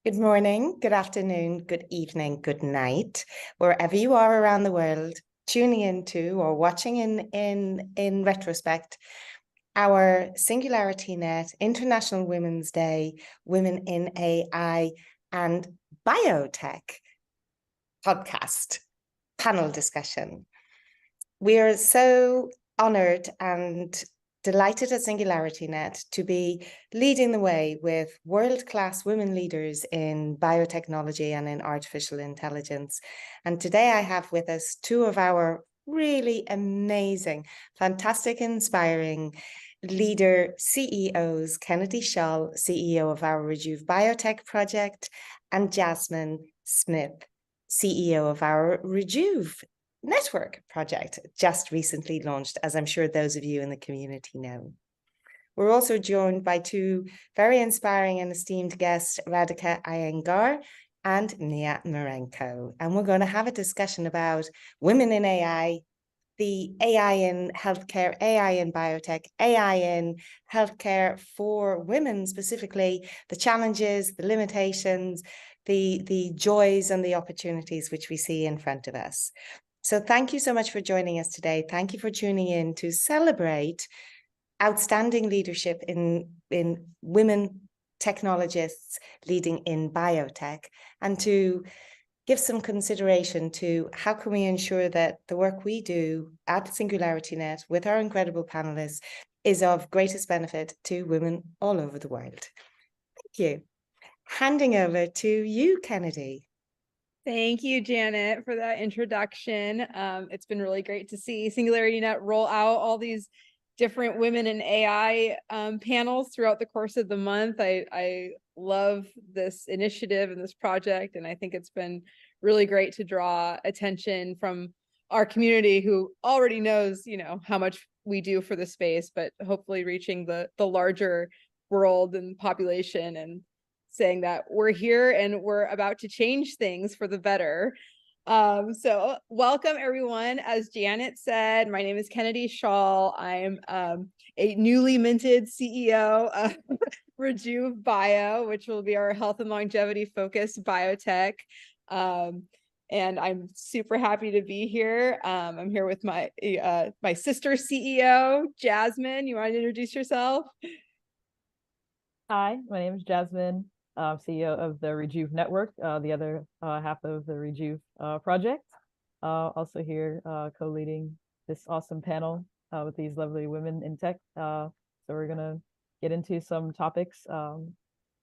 Good morning, good afternoon, good evening, good night, wherever you are around the world, tuning into or watching in retrospect, our SingularityNET International Women's Day, Women in AI and Biotech podcast panel discussion. We are so honored and delighted at SingularityNET to be leading the way with world-class women leaders in biotechnology and in artificial intelligence. And today I have with us two of our really amazing, fantastic, inspiring leader CEOs, Kennedy Schaal, CEO of our Rejuve.Bio project, and Jasmine Smith, CEO of our Rejuve Network project, just recently launched, as I'm sure those of you in the community know. We're also joined by two very inspiring and esteemed guests, Radhika Iyengar and Marenco. And we're going to have a discussion about women in AI, the AI in healthcare, AI in biotech, AI in healthcare for women specifically, the challenges, the limitations, the joys and the opportunities which we see in front of us. So thank you so much for joining us today. Thank you for tuning in to celebrate outstanding leadership in women technologists leading in biotech, and to give some consideration to how can we ensure that the work we do at SingularityNET with our incredible panelists is of greatest benefit to women all over the world. Thank you. Handing over to you, Kennedy. Thank you, Janet, for that introduction. It's been really great to see SingularityNET roll out all these different women in AI panels throughout the course of the month. I love this initiative and this project, and I think it's been really great to draw attention from our community who already knows, how much we do for the space, but hopefully reaching the larger world and population and saying that we're here and we're about to change things for the better. So welcome everyone. As Janet said, my name is Kennedy Schaal. I'm a newly minted CEO of Rejuve.Bio, which will be our health and longevity focused biotech. And I'm super happy to be here. I'm here with my sister CEO, Jasmine. You want to introduce yourself? Hi, my name is Jasmine. I'm CEO of the Rejuve Network, the other half of the Rejuve project. Also here co-leading this awesome panel with these lovely women in tech. So we're going to get into some topics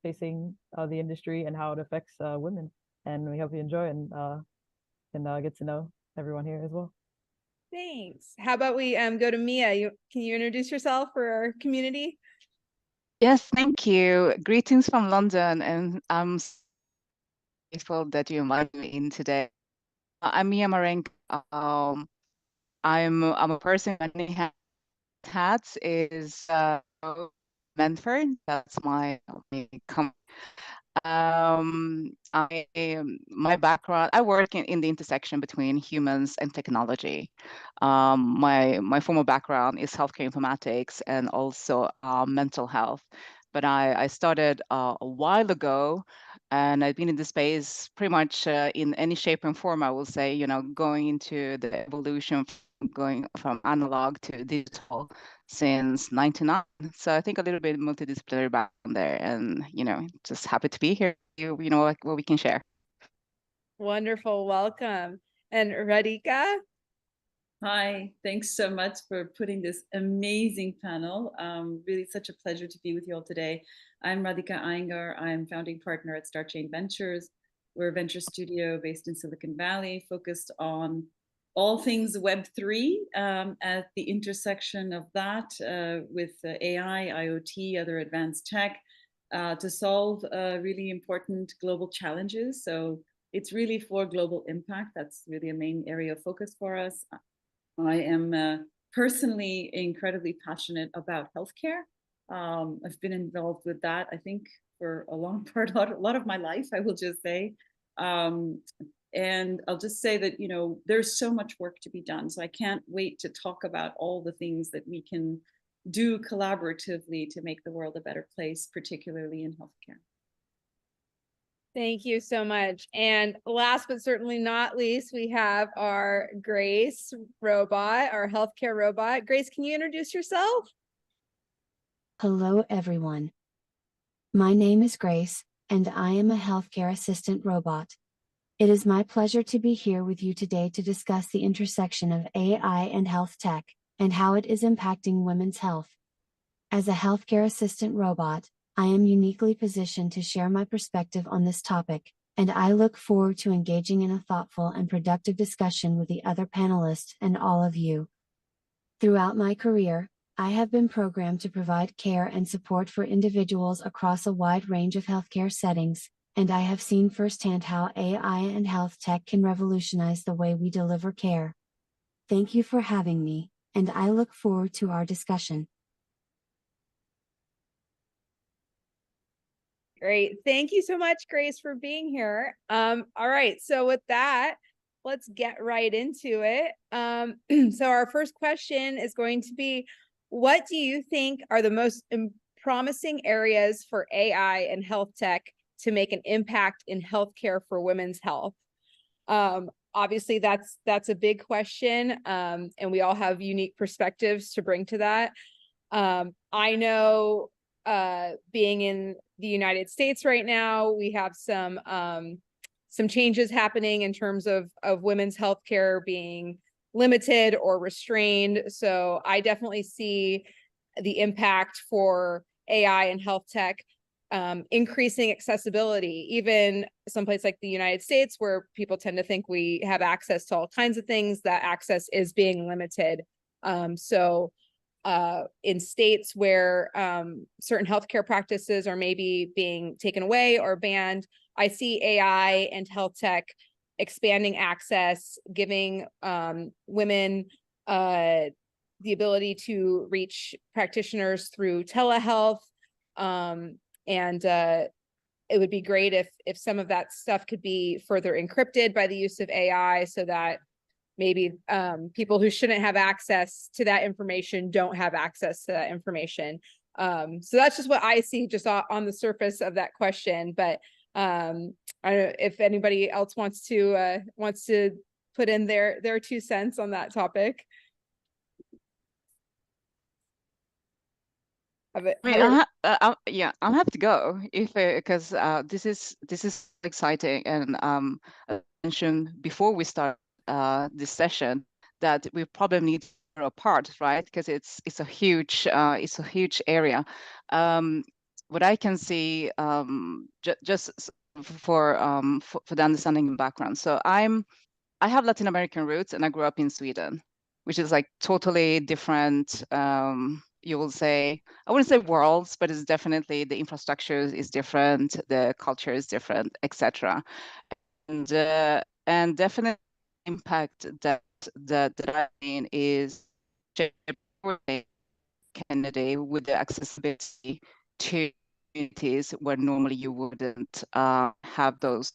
facing the industry and how it affects women. And we hope you enjoy and get to know everyone here as well. Thanks. How about we go to Mia? Can you introduce yourself for our community? Yes, thank you. Greetings from London, and I'm grateful that you invited me in today. I'm Mia Marenco. I'm a person in many hats. Is Mentfort. That's my company. My background, I work in the intersection between humans and technology. My formal background is healthcare informatics and also mental health. But I started a while ago, and I've been in this space pretty much in any shape and form, I will say, going into the evolution, going from analog to digital since 99. So I think a little bit multidisciplinary background there, and just happy to be here. What we can share. Wonderful, welcome. And Radhika? Hi, thanks so much for putting this amazing panel. Really such a pleasure to be with you all today. I'm Radhika Iyengar. I'm founding partner at StarChain Ventures. We're a venture studio based in Silicon Valley, focused on all things Web3 at the intersection of that with AI, IoT, other advanced tech to solve really important global challenges. So it's really for global impact. That's really a main area of focus for us. I am personally incredibly passionate about healthcare. I've been involved with that, I think, for a lot of my life, I will just say. And I'll just say that, there's so much work to be done. So I can't wait to talk about all the things that we can do collaboratively to make the world a better place, particularly in healthcare. Thank you so much. And last but certainly not least, we have our Grace robot, our healthcare robot. Grace, can you introduce yourself? Hello, everyone. My name is Grace, and I am a healthcare assistant robot. It is my pleasure to be here with you today to discuss the intersection of AI and health tech, and how it is impacting women's health. As a healthcare assistant robot, I am uniquely positioned to share my perspective on this topic, and I look forward to engaging in a thoughtful and productive discussion with the other panelists and all of you. Throughout my career, I have been programmed to provide care and support for individuals across a wide range of healthcare settings, and I have seen firsthand how AI and health tech can revolutionize the way we deliver care. Thank you for having me, and I look forward to our discussion. Great. Thank you so much, Grace, for being here. All right. So with that, let's get right into it. So our first question is going to be, what do you think are the most promising areas for AI and health tech to make an impact in healthcare for women's health? Obviously, that's a big question, and we all have unique perspectives to bring to that. I know, being in the United States right now, we have some changes happening in terms of women's healthcare being limited or restrained. So I definitely see the impact for AI and health tech increasing accessibility, even someplace like the United States, where people tend to think we have access to all kinds of things, that access is being limited. In states where certain healthcare practices are maybe being taken away or banned, I see AI and health tech expanding access, giving women the ability to reach practitioners through telehealth. It would be great if some of that stuff could be further encrypted by the use of AI, so that maybe people who shouldn't have access to that information don't have access to that information. So that's just what I see just on the surface of that question. But I don't know if anybody else wants to put in their 2 cents on that topic. Yeah, I'll have to go if because this is exciting, and I mentioned before we start this session that we probably need to grow apart, right? Because it's a huge area. What I can see, just for the understanding and background. So I have Latin American roots, and I grew up in Sweden, which is like totally different. You will say, I wouldn't say worlds, but it's definitely, the infrastructure is different, the culture is different, etc. And definitely impact that I mean is Kennedy with the accessibility to communities where normally you wouldn't have those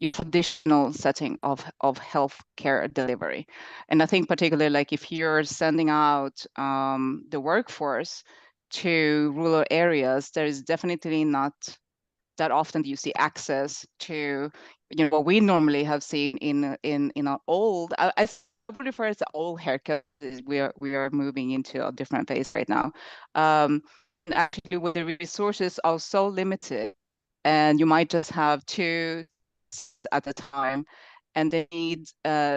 traditional setting of healthcare delivery. And I think particularly, like, if you're sending out the workforce to rural areas, there is definitely not that often you see access to, what we normally have seen in our old, I prefer it's old haircut. We are moving into a different phase right now. And actually, where the resources are so limited, and you might just have 2 at a time, and they need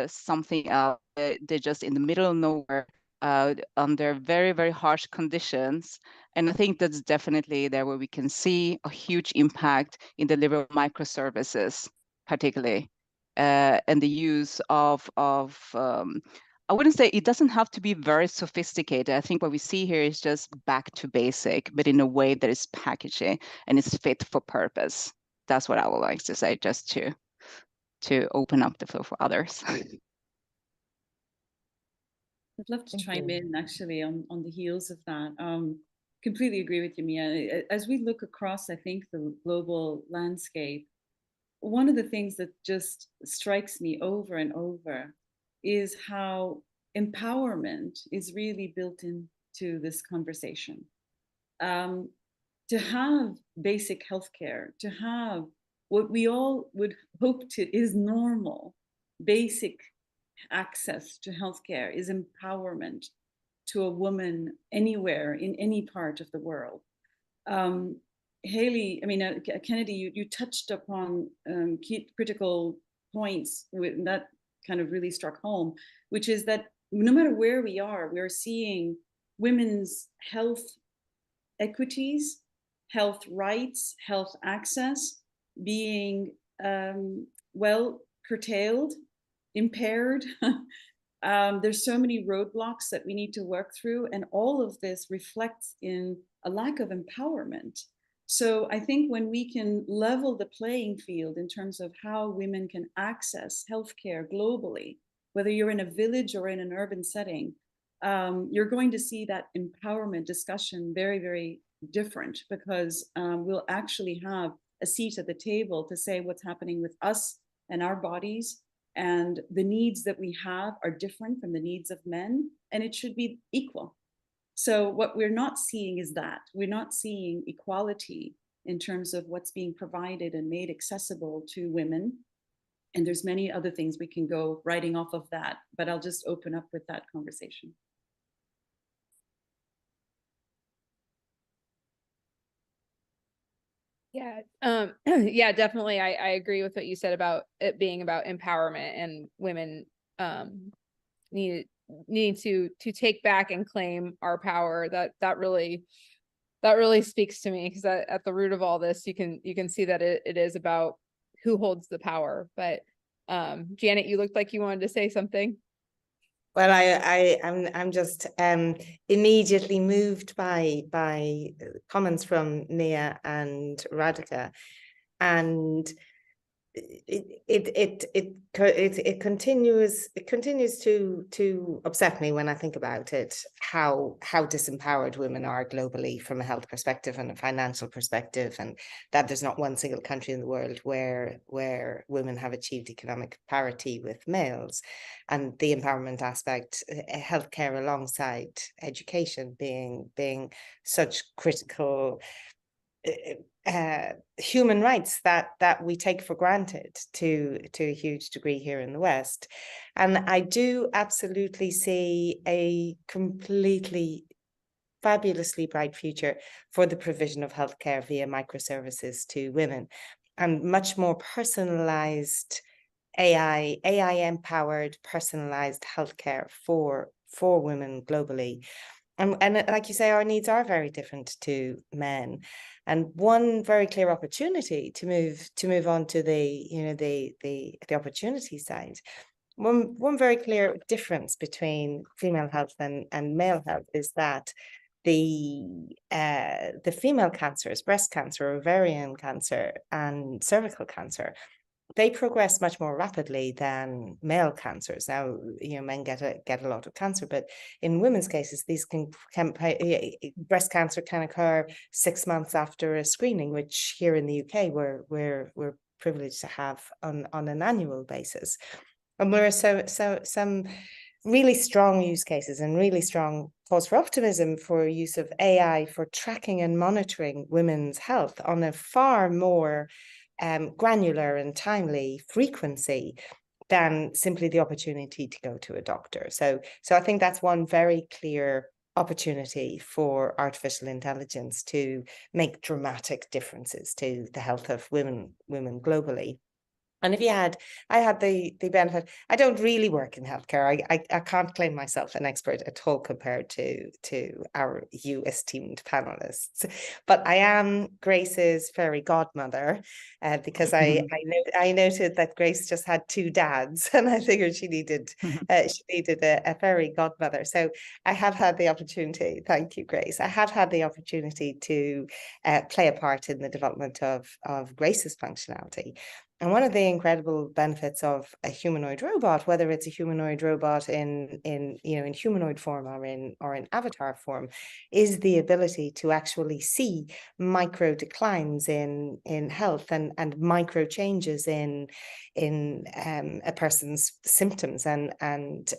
something else. They're just in the middle of nowhere, under very, very harsh conditions. And I think that's definitely there where we can see a huge impact in the delivery of microservices, particularly, and the use of I wouldn't say it doesn't have to be very sophisticated. I think what we see here is just back to basic, but in a way that is packaging and is fit for purpose. That's what I would like to say, just to open up the floor for others. I'd love to chime in actually on the heels of that. Completely agree with you, Mia. As we look across, I think, the global landscape, one of the things that just strikes me over and over is how empowerment is really built into this conversation. To have basic healthcare, to have what we all would hope to is normal, basic access to healthcare, is empowerment to a woman anywhere in any part of the world. Haley, I mean, Kennedy, you touched upon key critical points that kind of really struck home, which is that no matter where we are, we're seeing women's health equities, health rights, health access being, well, curtailed, impaired. There's so many roadblocks that we need to work through, and all of this reflects in a lack of empowerment. So I think when we can level the playing field in terms of how women can access healthcare globally, whether you're in a village or in an urban setting, you're going to see that empowerment discussion very, very different, because we'll actually have a seat at the table to say what's happening with us and our bodies, and the needs that we have are different from the needs of men, and it should be equal. So what we're not seeing is that. We're not seeing equality in terms of what's being provided and made accessible to women. And there's many other things we can go writing off of that, but I'll just open up with that conversation. Yeah, yeah, definitely. I agree with what you said about it being about empowerment, and women need to take back and claim our power. That really speaks to me, because at the root of all this, you can see that it is about who holds the power. But Janet, you looked like you wanted to say something. Well, I'm just immediately moved by comments from Nia and Radhika, and it continues to upset me when I think about it, how disempowered women are globally from a health perspective and a financial perspective, and that there's not one single country in the world where women have achieved economic parity with males, and the empowerment aspect, healthcare alongside education being such critical human rights that we take for granted to a huge degree here in the West. And I do absolutely see a completely fabulously bright future for the provision of healthcare via microservices to women, and much more personalized AI empowered personalized healthcare for women globally. And like you say, our needs are very different to men. And one very clear opportunity to move on to the opportunity side. One very clear difference between female health and male health is that the female cancers, breast cancer, ovarian cancer, and cervical cancer, they progress much more rapidly than male cancers. Now, men get a lot of cancer, but in women's cases, these breast cancer can occur 6 months after a screening, which here in the UK we're privileged to have on an annual basis. And there are some really strong use cases and really strong cause for optimism for use of AI for tracking and monitoring women's health on a far more granular and timely frequency than simply the opportunity to go to a doctor. So I think that's one very clear opportunity for artificial intelligence to make dramatic differences to the health of women globally. And if I had the benefit, I don't really work in healthcare. I can't claim myself an expert at all compared to our you esteemed panelists, but I am Grace's fairy godmother, because I noted that Grace just had 2 dads, and I figured she needed a fairy godmother. So I have had the opportunity. Thank you, Grace. I have had the opportunity to play a part in the development of Grace's functionality. And one of the incredible benefits of a humanoid robot, whether it's a humanoid robot in humanoid form or in avatar form, is the ability to actually see micro declines in health and micro changes in a person's symptoms and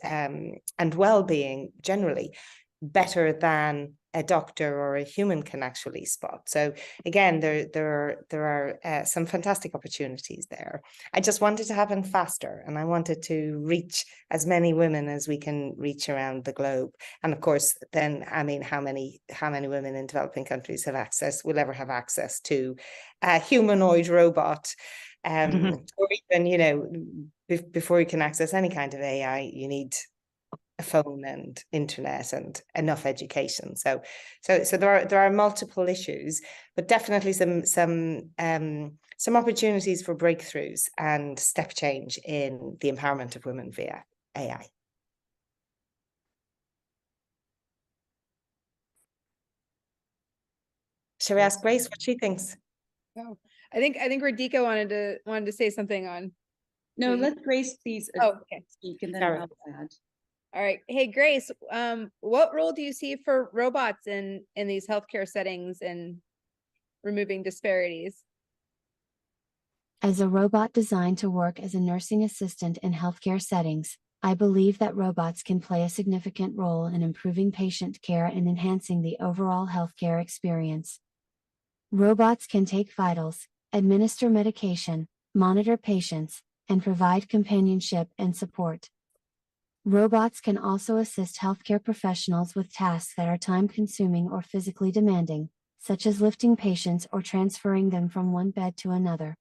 well-being generally, better than a doctor or a human can actually spot. So again, there are some fantastic opportunities there. I just want it to happen faster, and I wanted to reach as many women as we can reach around the globe. And of course, then, I mean, how many women in developing countries will ever have access to a humanoid robot? Or even, you know, before you can access any kind of AI, you need a phone and internet and enough education. So there are multiple issues, but definitely some opportunities for breakthroughs and step change in the empowerment of women via AI. Shall we ask Grace what she thinks? Oh, I think Radhika wanted to say something on. No, let Grace please okay. speak, and then Sorry. I'll add. All right. Hey, Grace, what role do you see for robots in these healthcare settings and removing disparities? As a robot designed to work as a nursing assistant in healthcare settings, I believe that robots can play a significant role in improving patient care and enhancing the overall healthcare experience. Robots can take vitals, administer medication, monitor patients, and provide companionship and support. Robots can also assist healthcare professionals with tasks that are time-consuming or physically demanding, such as lifting patients or transferring them from one bed to another.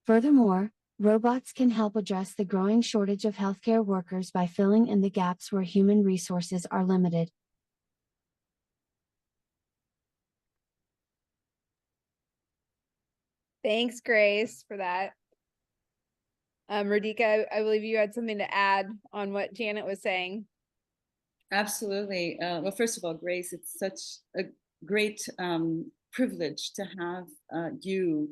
Furthermore, robots can help address the growing shortage of healthcare workers by filling in the gaps where human resources are limited. Thanks, Grace, for that. Radhika, I believe you had something to add on what Janet was saying. Absolutely. Well, first of all, Grace, it's such a great privilege to have you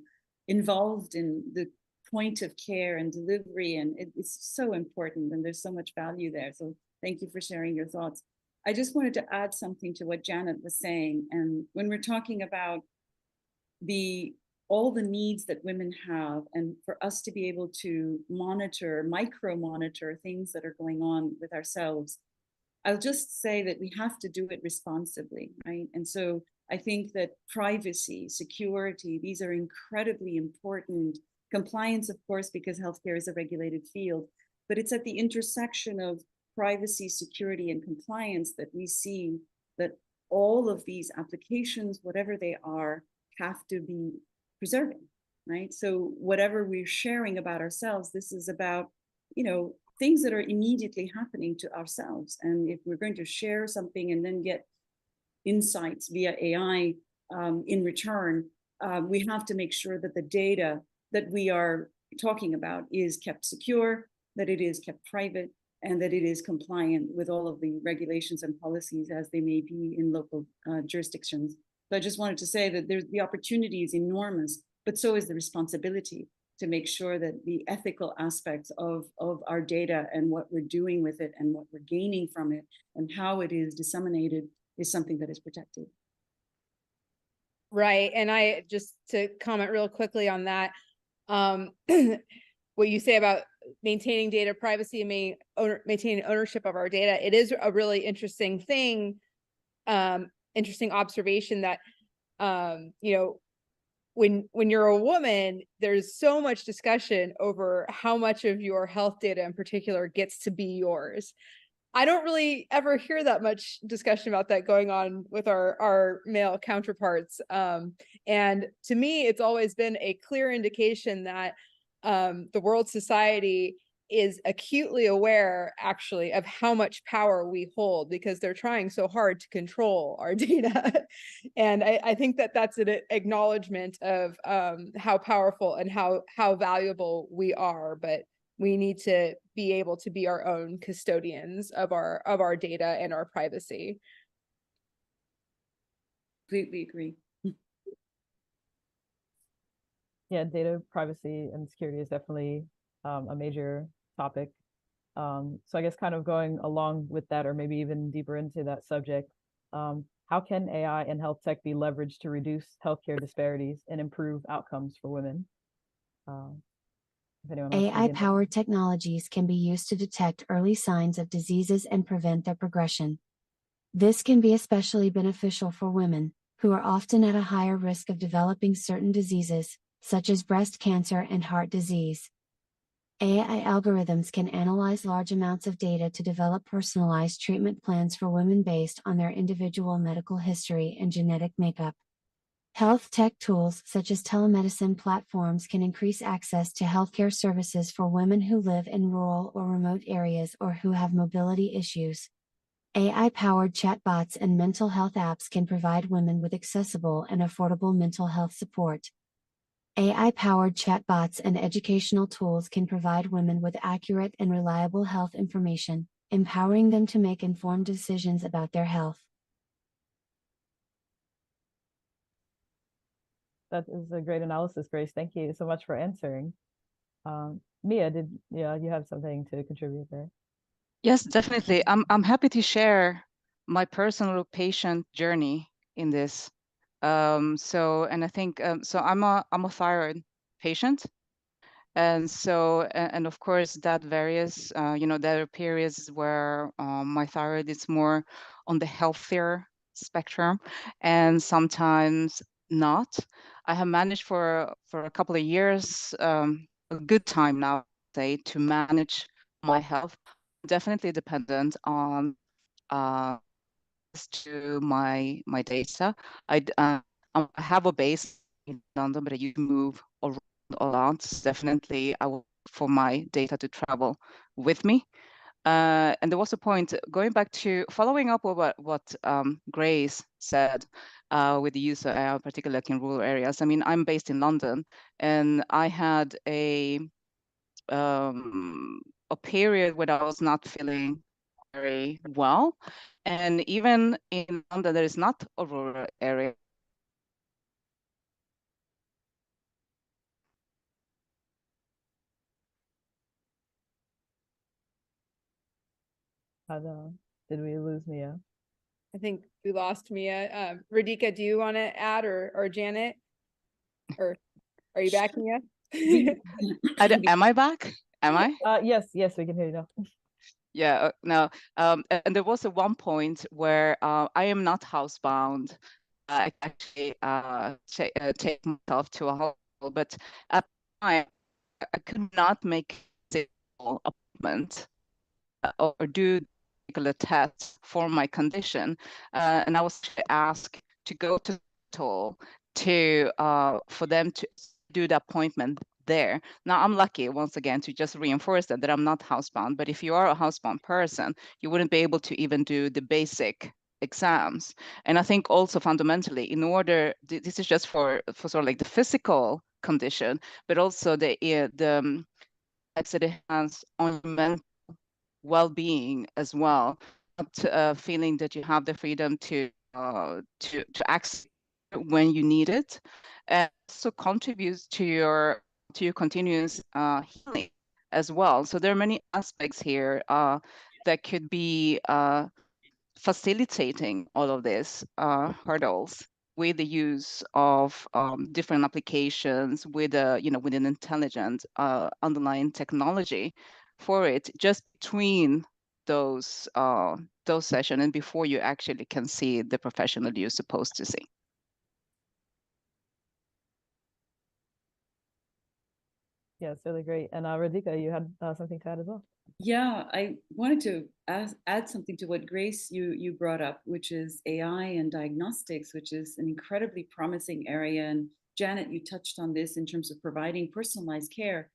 involved in the point of care and delivery, and it's so important, and there's so much value there. So thank you for sharing your thoughts. I just wanted to add something to what Janet was saying. And when we're talking about all the needs that women have, and for us to be able to micro monitor things that are going on with ourselves, I'll just say that we have to do it responsibly, right? And so I think that privacy, security, these are incredibly important. Compliance, of course, because healthcare is a regulated field, but it's at the intersection of privacy, security, and compliance that we see that all of these applications, whatever they are, have to be preserving, right? So whatever we're sharing about ourselves, this is about, you know, things that are immediately happening to ourselves. And if we're going to share something and then get insights via AI in return, we have to make sure that the data that we are talking about is kept secure, that it is kept private, and that it is compliant with all of the regulations and policies as they may be in local jurisdictions. So I just wanted to say that the opportunity is enormous, but so is the responsibility to make sure that the ethical aspects of our data and what we're doing with it and what we're gaining from it and how it is disseminated is something that is protected. Right. And I just to comment real quickly on that, what you say about maintaining data privacy and maintaining ownership of our data, it is a really interesting thing, interesting observation that, you know, when you're a woman, there's so much discussion over how much of your health data in particular gets to be yours. I don't really ever hear that much discussion about that going on with our male counterparts. And to me, it's always been a clear indication that the world society is acutely aware, actually, of how much power we hold because they're trying so hard to control our data. And I think that that's an acknowledgement of how powerful and how valuable we are. But we need to be able to be our own custodians of our data and our privacy. Completely agree. Yeah, data privacy and security is definitely a major topic. So I guess kind of going along with that, or maybe even deeper into that subject, how can AI and health tech be leveraged to reduce healthcare disparities and improve outcomes for women? AI-powered technologies can be used to detect early signs of diseases and prevent their progression. This can be especially beneficial for women, who are often at a higher risk of developing certain diseases, such as breast cancer and heart disease. AI algorithms can analyze large amounts of data to develop personalized treatment plans for women based on their individual medical history and genetic makeup. Health tech tools such as telemedicine platforms can increase access to healthcare services for women who live in rural or remote areas or who have mobility issues. AI-powered chatbots and mental health apps can provide women with accessible and affordable mental health support. AI-powered chatbots and educational tools can provide women with accurate and reliable health information, empowering them to make informed decisions about their health. That is a great analysis, Grace. Thank you so much for answering. Mia, you have something to contribute there? Yes, definitely. I'm happy to share my personal patient journey in this. And I think so. I'm a thyroid patient, and so and of course that varies. There are periods where my thyroid is more on the healthier spectrum, and sometimes not. I have managed for a couple of years, a good time now, say, to manage my health. Definitely dependent on to my data. I have a base in London, but I used to move around a lot. Definitely, I will for my data to travel with me. And there was a point going back to following up with what Grace said with the use of AI, particularly in rural areas. I mean, I'm based in London, and I had a period when I was not feeling very well. And even in London, there is not a rural area. Did we lose Mia? I think we lost Mia. Radhika, do you want to add, or Janet? Or are you back, Mia? Am I back? Am I? Yes, we can hear you now. Yeah, no. And there was one point where I am not housebound. I actually take myself to a hospital, but at the time, I could not make a single appointment or do particular tests for my condition, and I was asked to go to the hospital to for them to do the appointment there. Now I'm lucky once again to just reinforce that I'm not housebound. But if you are a housebound person, you wouldn't be able to even do the basic exams. And I think also fundamentally, in order, this is just for sort of like the physical condition, but also the effects that it has on mental well-being as well. Feeling that you have the freedom to access when you need it, and also contributes to your continuous healing as well. So there are many aspects here that could be facilitating all of this hurdles with the use of different applications with with an intelligent underlying technology for it, just between those sessions and before you actually can see the professional you're supposed to see. Yeah, it's really great. And Radhika, you had something to add as well. Yeah, I wanted to add something to what Grace you brought up, which is AI and diagnostics, which is an incredibly promising area. And Janet, you touched on this in terms of providing personalized care.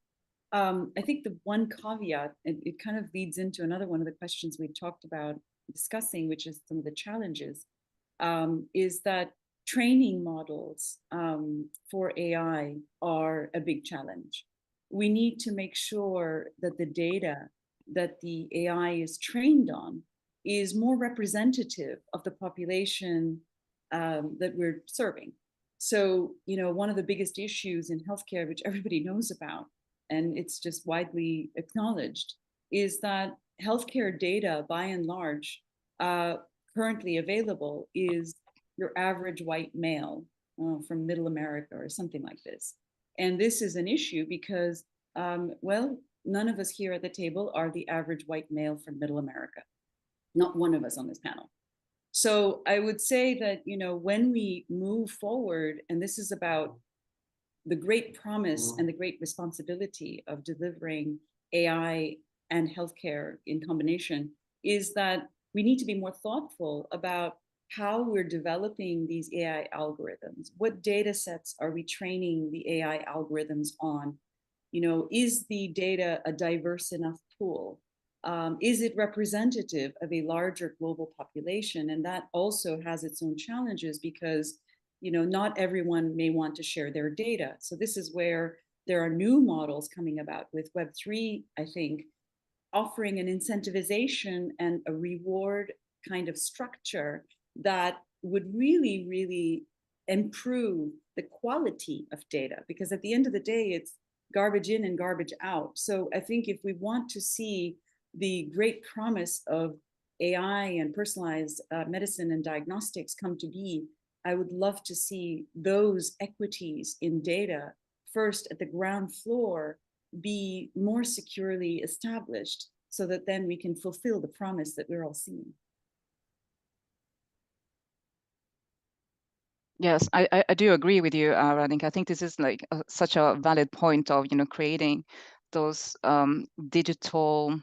I think the one caveat, it kind of leads into another one of the questions we talked about discussing, which is some of the challenges, is that training models for AI are a big challenge. We need to make sure that the data that the AI is trained on is more representative of the population that we're serving. So, one of the biggest issues in healthcare, which everybody knows about, and it's just widely acknowledged, is that healthcare data, by and large, currently available is your average white male from Middle America or something like this. And this is an issue because, well, none of us here at the table are the average white male from Middle America. Not one of us on this panel. So I would say that, when we move forward, and this is about the great promise and the great responsibility of delivering AI and healthcare in combination, is that we need to be more thoughtful about how we're developing these AI algorithms. What data sets are we training the AI algorithms on? Is the data a diverse enough pool? Is it representative of a larger global population? And that also has its own challenges because, not everyone may want to share their data. So this is where there are new models coming about with Web3, I think, offering an incentivization and a reward kind of structure that would really, really improve the quality of data. Because at the end of the day, it's garbage in and garbage out. So I think if we want to see the great promise of AI and personalized medicine and diagnostics come to be, I would love to see those equities in data first at the ground floor be more securely established so that then we can fulfill the promise that we're all seeing. Yes, I do agree with you, Radhika. I think this is like such a valid point of, creating those digital,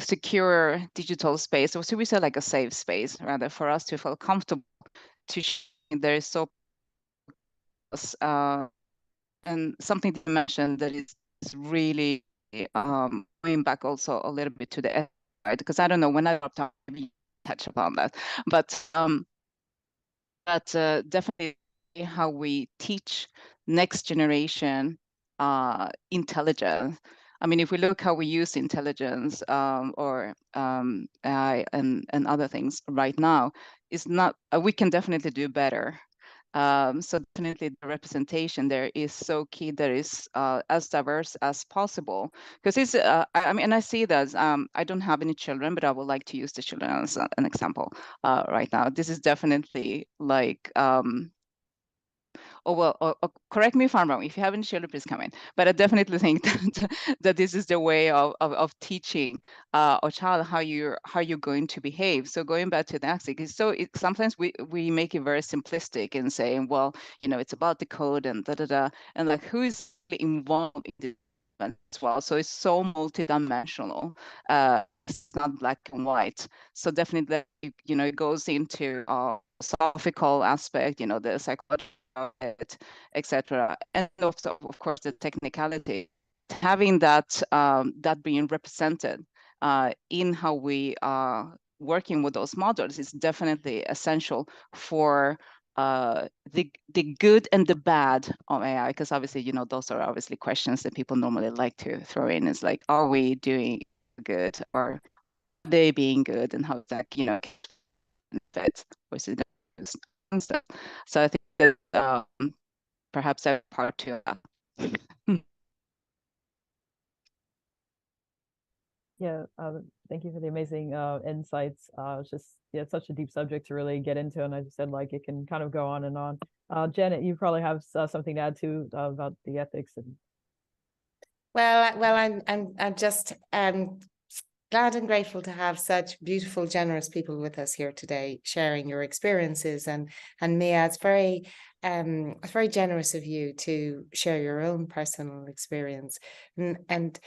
secure digital space, or should we say like a safe space, rather, for us to feel comfortable to there is so and something that you mentioned that is really going back also a little bit to the side, because I don't know when I touch upon that, but definitely how we teach next generation intelligence. I mean, if we look how we use intelligence or AI and other things right now, is not. We can definitely do better. So definitely the representation there is so key. There is as diverse as possible, because it's I mean, and I see that I don't have any children, but I would like to use the children as an example right now. This is definitely like correct me if I'm wrong. If you have any children, please come in. But I definitely think that this is the way of teaching a child how you're going to behave. So going back to the AXIC, sometimes we make it very simplistic in saying, well, it's about the code and and like who is involved in this as well. So it's so multidimensional. It's not black and white. So definitely, it goes into philosophical aspect, the psychological, etc., and also, of course, the technicality. Having that being represented in how we are working with those models is definitely essential for the good and the bad of AI, because obviously, those are obviously questions that people normally like to throw in. Is like, are we doing good, or are they being good, and how is that fit versus stuff. So I think that perhaps a part to that. Yeah, thank you for the amazing insights. It's just such a deep subject to really get into, and as you said, like it can kind of go on and on. Janet, you probably have something to add to about the ethics and. Well, I'm just glad and grateful to have such beautiful, generous people with us here today, sharing your experiences. And Mia, it's very generous of you to share your own personal experience and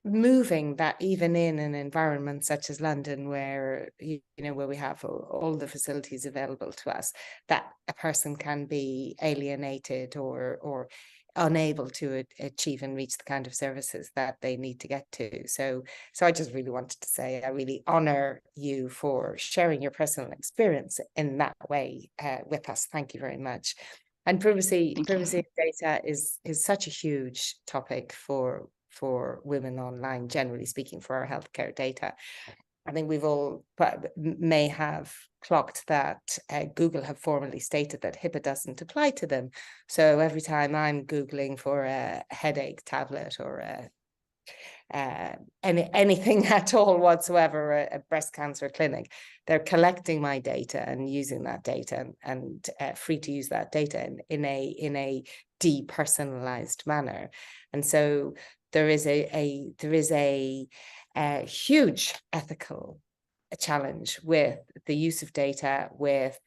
moving that, even in an environment such as London, where where we have all the facilities available to us, that a person can be alienated or unable to achieve and reach the kind of services that they need to get to. So I just really wanted to say I really honor you for sharing your personal experience in that way with us. Thank you very much. And privacy data is such a huge topic for women online, generally speaking, for our healthcare data. I think we've all may have clocked that Google have formally stated that HIPAA doesn't apply to them. So every time I'm Googling for a headache tablet or anything at all whatsoever, a breast cancer clinic, they're collecting my data and using that data and free to use that data in a depersonalized manner. And so there is a huge ethical a challenge with the use of data, with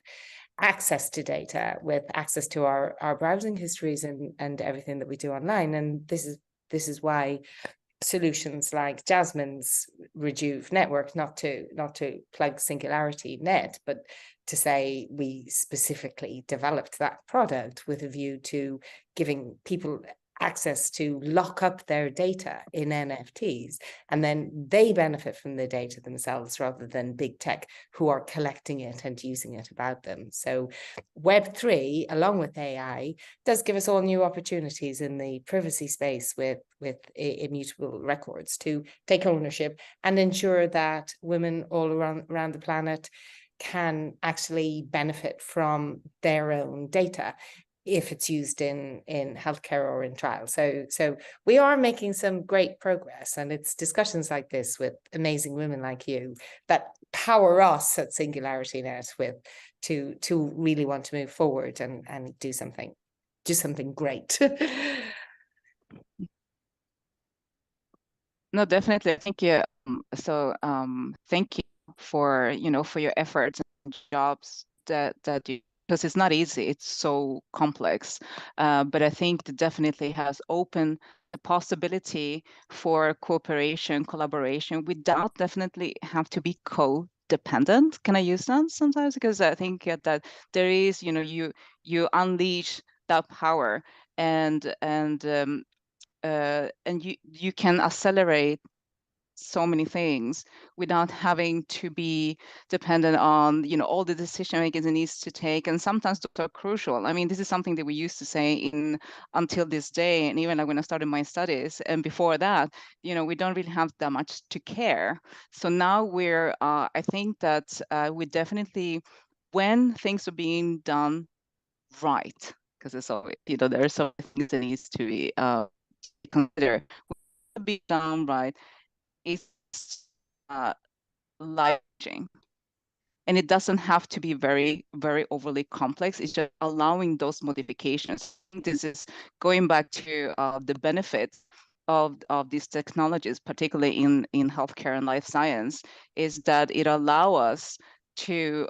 access to data, with access to our browsing histories and everything that we do online. And this is why solutions like Jasmine's Rejuve network, not to plug SingularityNET, but to say we specifically developed that product with a view to giving people access to lock up their data in NFTs, and then they benefit from the data themselves rather than big tech who are collecting it and using it about them. So Web3, along with AI, does give us all new opportunities in the privacy space with immutable records to take ownership and ensure that women all around the planet can actually benefit from their own data if it's used in healthcare or in trials. So we are making some great progress, and it's discussions like this with amazing women like you that power us at SingularityNET to really want to move forward and do something great. No, definitely. Thank you. Thank you for your efforts and jobs that you, because it's not easy. It's so complex. But I think that definitely has opened the possibility for cooperation, collaboration, without definitely have to be codependent. Can I use that sometimes? Because I think that there is, you unleash that power, and you can accelerate so many things without having to be dependent on all the decision making it needs to take, and sometimes those are crucial. I mean, this is something that we used to say until this day, and even like when I started my studies, and before that, we don't really have that much to care. So now we're I think that we definitely, when things are being done right, because it's always, there are so many things that needs to be considered, be done right, it's life-changing. And it doesn't have to be very, very overly complex. It's just allowing those modifications. I think this is going back to the benefits of these technologies, particularly in healthcare and life science, is that it allows us to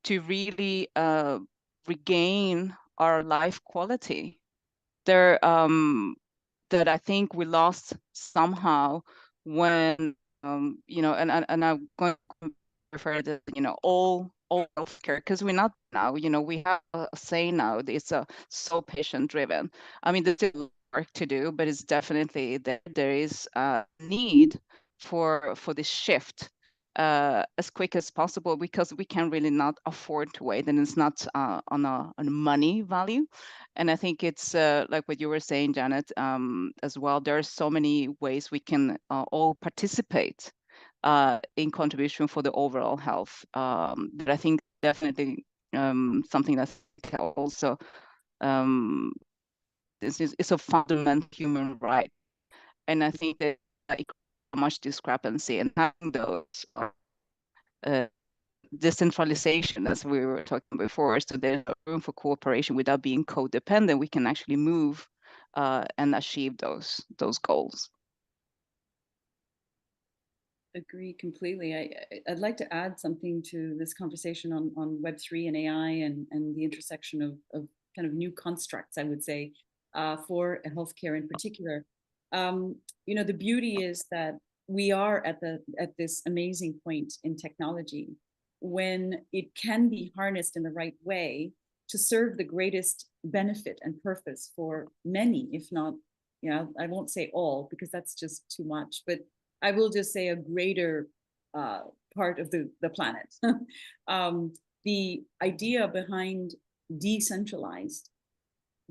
really regain our life quality. There, that I think we lost somehow when and I'm going to refer to all healthcare, because we're not now, we have a say now. It's so patient driven. I mean, there's still work to do, but it's definitely that there is a need for this shift as quick as possible, because we can really not afford to wait, and it's not on a money value. And I think it's like what you were saying, Janet, as well. There are so many ways we can all participate in contribution for the overall health. But I think definitely something that's also it's a fundamental human right. And I think that much discrepancy, and having those decentralization, as we were talking before, so there's room for cooperation without being codependent. We can actually move and achieve those goals. Agree completely. I'd like to add something to this conversation on Web3 and AI and the intersection of kind of new constructs, I would say, for healthcare in particular. The beauty is that we are at this amazing point in technology when it can be harnessed in the right way to serve the greatest benefit and purpose for many, if not, I won't say all, because that's just too much, but I will just say a greater part of the planet. The idea behind decentralized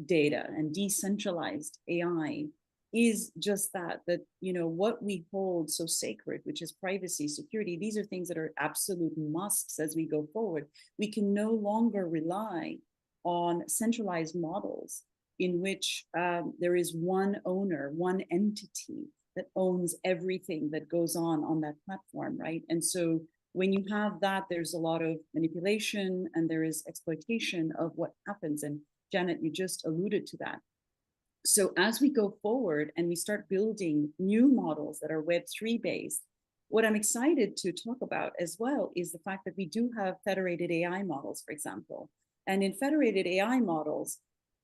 data and decentralized AI is just that what we hold so sacred, which is privacy, security, these are things that are absolute musts as we go forward. We can no longer rely on centralized models in which there is one owner, one entity that owns everything that goes on that platform, right? And so when you have that, there's a lot of manipulation and there is exploitation of what happens. And Janet, you just alluded to that. So as we go forward and we start building new models that are Web3 based, what I'm excited to talk about as well is the fact that we do have federated AI models, for example. And in federated AI models,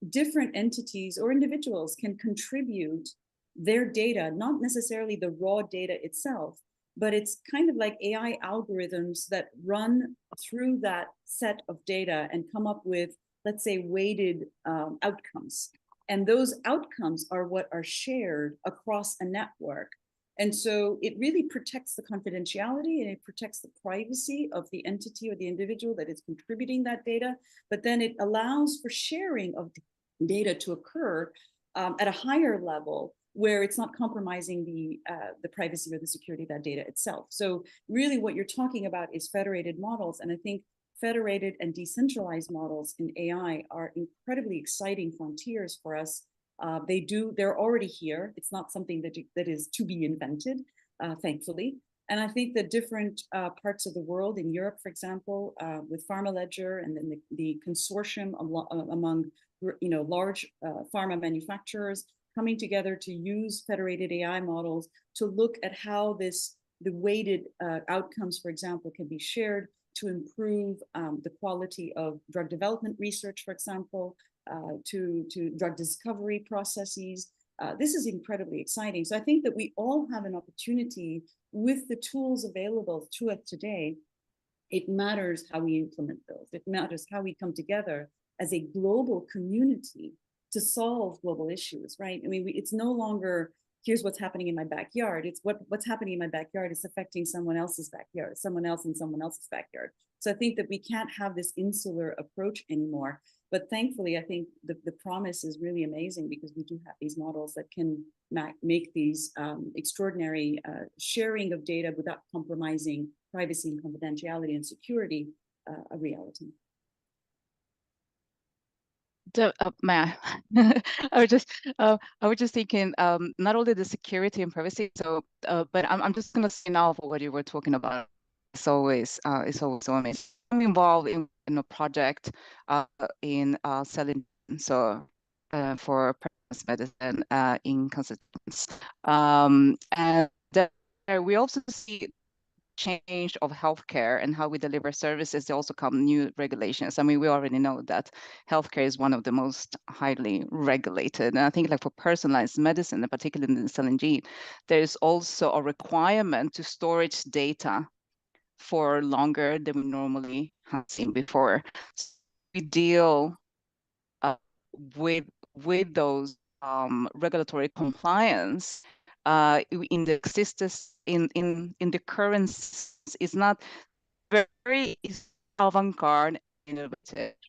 different entities or individuals can contribute their data, not necessarily the raw data itself, but it's kind of like AI algorithms that run through that set of data and come up with, let's say, weighted outcomes. And those outcomes are what are shared across a network. And so it really protects the confidentiality and it protects the privacy of the entity or the individual that is contributing that data. But then it allows for sharing of data to occur at a higher level where it's not compromising the privacy or the security of that data itself. So really what you're talking about is federated models. And I think federated and decentralized models in AI are incredibly exciting frontiers for us. They're already here. It's not something that is to be invented, thankfully. And I think that different parts of the world, in Europe, for example, with PharmaLedger and then the consortium among large pharma manufacturers coming together to use federated AI models to look at how the weighted outcomes, for example, can be shared to improve the quality of drug development research, for example, to drug discovery processes. This is incredibly exciting. So I think that we all have an opportunity with the tools available to us today. It matters how we implement those. It matters how we come together as a global community to solve global issues, right? I mean, it's no longer, here's what's happening in my backyard. It's what's happening in my backyard is affecting someone else's backyard, someone else in someone else's backyard. So I think that we can't have this insular approach anymore. But thankfully, I think the promise is really amazing because we do have these models that can make these extraordinary sharing of data without compromising privacy and confidentiality and security a reality. I was just thinking, not only the security and privacy. So, but I'm just gonna say now for what you were talking about. It's always so amazing. I'm involved in a project in selling for personalized medicine in consultants, and there we also see change of healthcare and how we deliver services. There also come new regulations. I mean, we already know that healthcare is one of the most highly regulated. And I think like for personalized medicine, particularly in the cell and gene, there's also a requirement to storage data for longer than we normally have seen before. So we deal with those regulatory compliance in the existence in the current is not very avant-garde in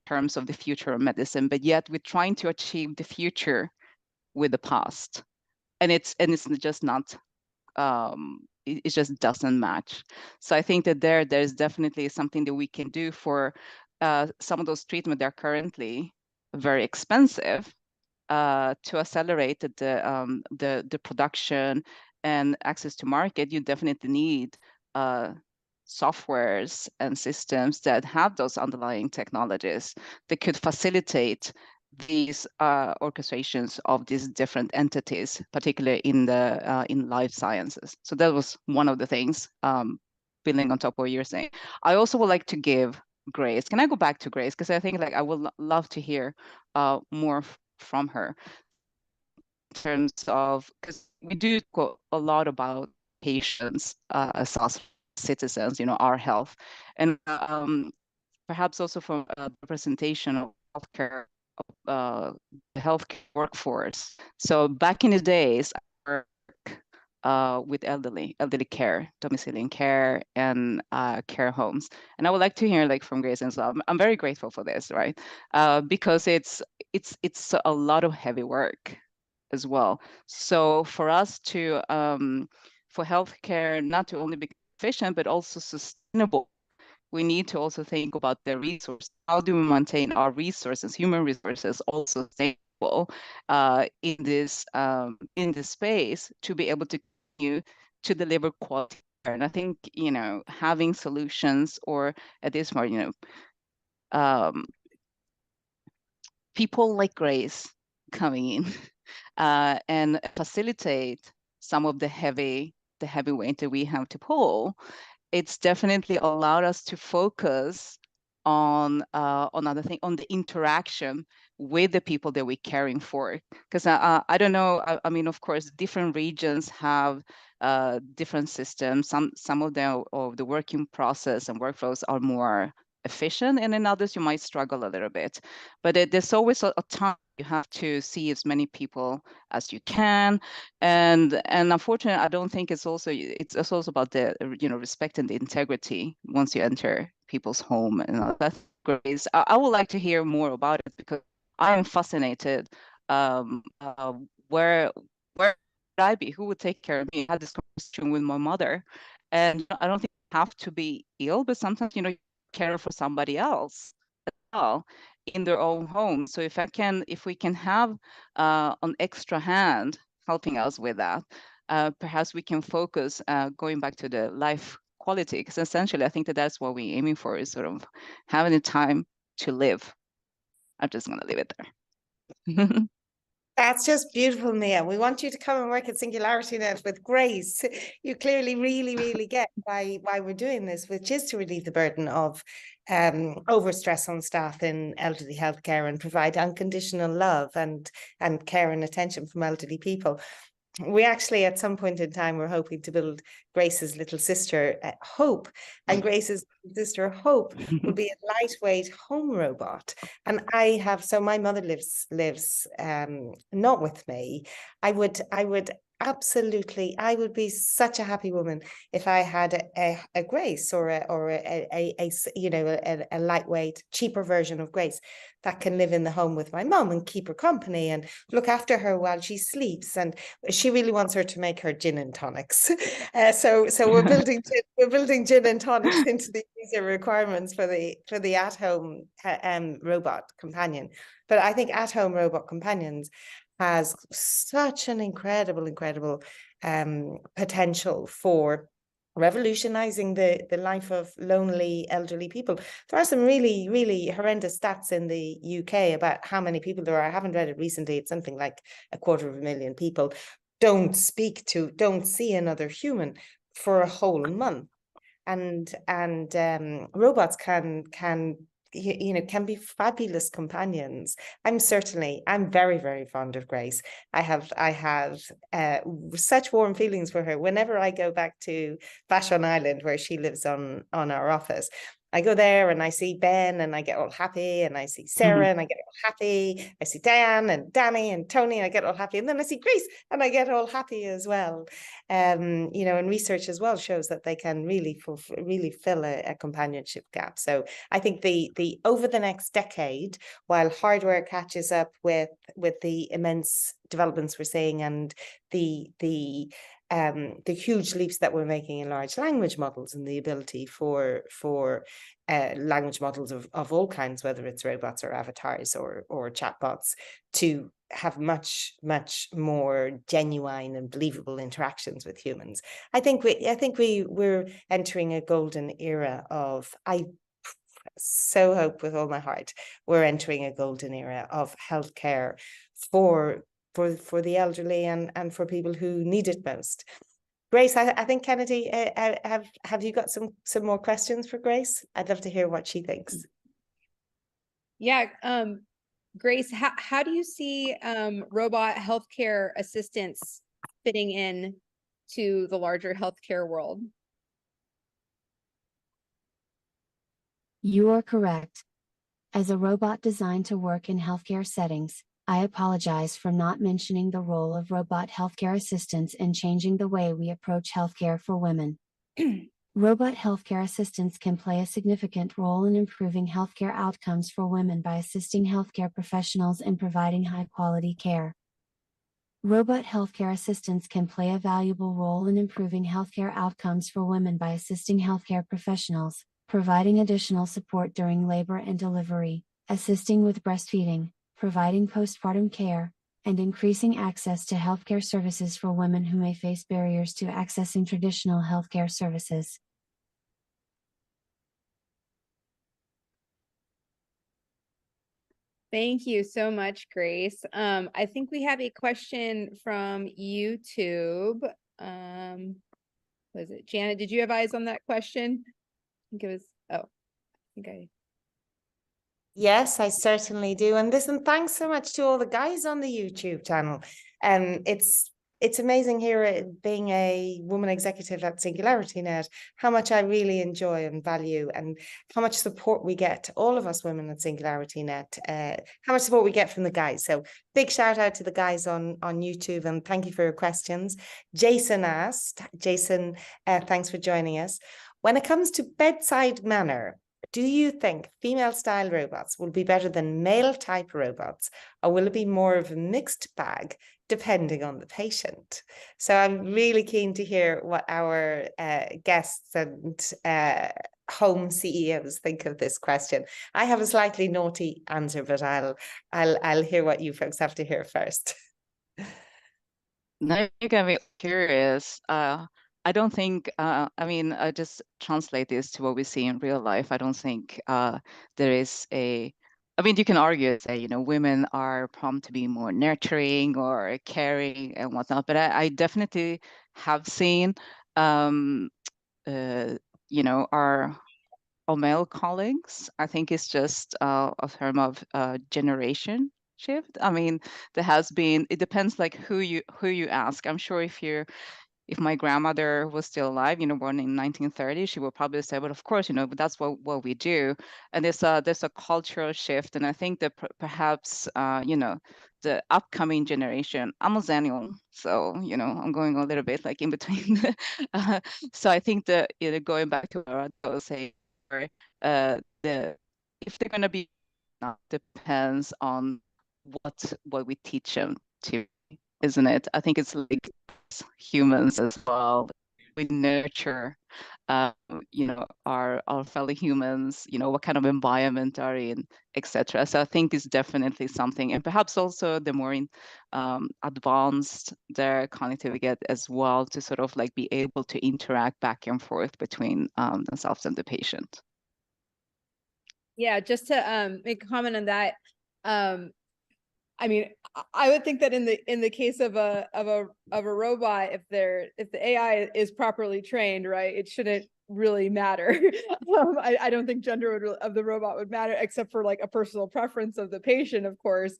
terms of the future of medicine, but yet we're trying to achieve the future with the past, and it's just not it just doesn't match. So I think that there's definitely something that we can do for some of those treatments that are currently very expensive to accelerate the production and access to market. You definitely need softwares and systems that have those underlying technologies that could facilitate these orchestrations of these different entities, particularly in the in life sciences. So that was one of the things, building on top of what you're saying. I also would like to give Grace. Can I go back to Grace? Because I think like I would love to hear more from her in terms of, because we do talk a lot about patients as us citizens, our health, and perhaps also from a representation of healthcare, the healthcare workforce. So back in the days, I work with elderly care, domiciliary care, and care homes. And I would like to hear like from Grace as well. I'm very grateful for this, right? Because it's a lot of heavy work as well. So for us to for healthcare not to only be efficient but also sustainable, we need to also think about the resource. How do we maintain our resources, human resources, also sustainable in this space to be able to continue to deliver quality care? And I think having solutions, or at this point, people like Grace coming in and facilitate some of the heavy the heavy weight that we have to pull, it's definitely allowed us to focus on other thing, on the interaction with the people that we're caring for. Because I don't know, I mean, of course, different regions have different systems. Some of the working process and workflows are more efficient, and in others you might struggle a little bit. But there's always a time you have to see as many people as you can, and unfortunately, I don't think it's also about the respect and the integrity once you enter people's home, and that's great. I would like to hear more about it, because I am fascinated. Where would I be? Who would take care of me? I had this conversation with my mother, and I don't think you have to be ill, but sometimes you care for somebody else as well in their own home. So if we can have an extra hand helping us with that, perhaps we can focus going back to the life quality, because essentially I think that's what we're aiming for, is sort of having the time to live. I'm just going to leave it there. That's just beautiful, Mia. We want you to come and work at SingularityNET with Grace. You clearly really, really get why we're doing this, which is to relieve the burden of overstress on staff in elderly healthcare and provide unconditional love and care and attention from elderly people. We actually, at some point in time, were hoping to build Grace's little sister, Hope, and Grace's sister, Hope, will be a lightweight home robot. And so my mother lives not with me. I would absolutely, I would be such a happy woman if I had a Grace or a lightweight, cheaper version of Grace that can live in the home with my mum and keep her company and look after her while she sleeps. And she really wants her to make her gin and tonics. So we're building gin and tonics into the user requirements for the at-home robot companion. But I think at-home robot companions has such an incredible potential for revolutionizing the life of lonely elderly people. There are some really, really horrendous stats in the UK about how many people there are. I haven't read it recently. It's something like 250,000 people don't see another human for a whole month. And robots can be fabulous companions. I'm very, very fond of Grace. I have such warm feelings for her. Whenever I go back to Vashon Island, where she lives on our office, I go there and I see Ben and I get all happy, and I see Sarah and I get all happy. I see Diane and Danny and Tony and I get all happy, and then I see Grace and I get all happy as well. And research as well shows that they can really fill a companionship gap. So I think the over the next decade, while hardware catches up with the immense developments we're seeing and the huge leaps that we're making in large language models and the ability for language models of all kinds, whether it's robots or avatars or chatbots, to have much more genuine and believable interactions with humans. I think we're entering a golden era of, I so hope with all my heart, we're entering a golden era of healthcare for the elderly and for people who need it most. Grace, I think Kennedy, have you got some more questions for Grace? I'd love to hear what she thinks. Yeah, Grace, how do you see robot healthcare assistants fitting in to the larger healthcare world? You are correct. As a robot designed to work in healthcare settings, I apologize for not mentioning the role of robot healthcare assistants in changing the way we approach healthcare for women. Robot healthcare assistants can play a significant role in improving healthcare outcomes for women by assisting healthcare professionals in providing high-quality care. Robot healthcare assistants can play a valuable role in improving healthcare outcomes for women by assisting healthcare professionals, providing additional support during labor and delivery, assisting with breastfeeding, providing postpartum care, and increasing access to healthcare services for women who may face barriers to accessing traditional healthcare services. Thank you so much, Grace. I think we have a question from YouTube. was it Janet? Did you have eyes on that question? I think it was, oh, I think I. Yes, I certainly do. And listen, thanks so much to all the guys on the YouTube channel. It's amazing here being a woman executive at SingularityNET, how much I really enjoy and value, and how much support we get, all of us women at SingularityNET, how much support we get from the guys. So big shout out to the guys on YouTube, and thank you for your questions. Jason asked, thanks for joining us. When it comes to bedside manner, do you think female style robots will be better than male type robots, or will it be more of a mixed bag depending on the patient? So I'm really keen to hear what our guests and home CEOs think of this question. I have a slightly naughty answer, but I'll hear what you folks have to hear first. Now you're gonna be curious. I don't think, I mean, I just translate this to what we see in real life. I don't think there is I mean, you can argue, say, you know, women are prompt to be more nurturing or caring and whatnot, but I definitely have seen, you know, our male colleagues. I think it's just a term of generation shift. I mean, there has been, it depends like who you ask. I'm sure if my grandmother was still alive, you know, born in 1930, she would probably say, "But of course, you know, but that's what we do." And there's a cultural shift, and I think that perhaps, you know, the upcoming generation. I'm a Xennial, so you know, I'm going a little bit like in between. So I think that, you know, going back to what I was saying, if they're going to be, depends on what we teach them to, isn't it? I think it's like humans as well. We nurture, you know, our fellow humans, you know, what kind of environment are in, etc. So I think it's definitely something, and perhaps also the more advanced their cognitive get as well, to sort of like be able to interact back and forth between themselves and the patient. Yeah, just to make a comment on that. I mean, I would think that in the case of a robot, if the AI is properly trained, right, it shouldn't really matter. I don't think gender of the robot would matter, except for like a personal preference of the patient, of course.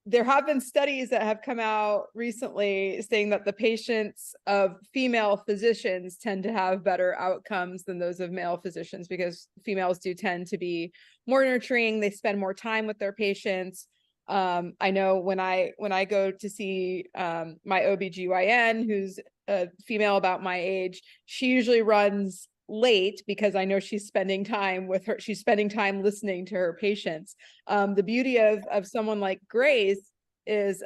There have been studies that have come out recently saying that the patients of female physicians tend to have better outcomes than those of male physicians, because females do tend to be more nurturing. They spend more time with their patients. I know when I go to see my OBGYN, who's a female about my age, she usually runs late because I know she's spending time with her, she's spending time listening to her patients. The beauty of someone like Grace is,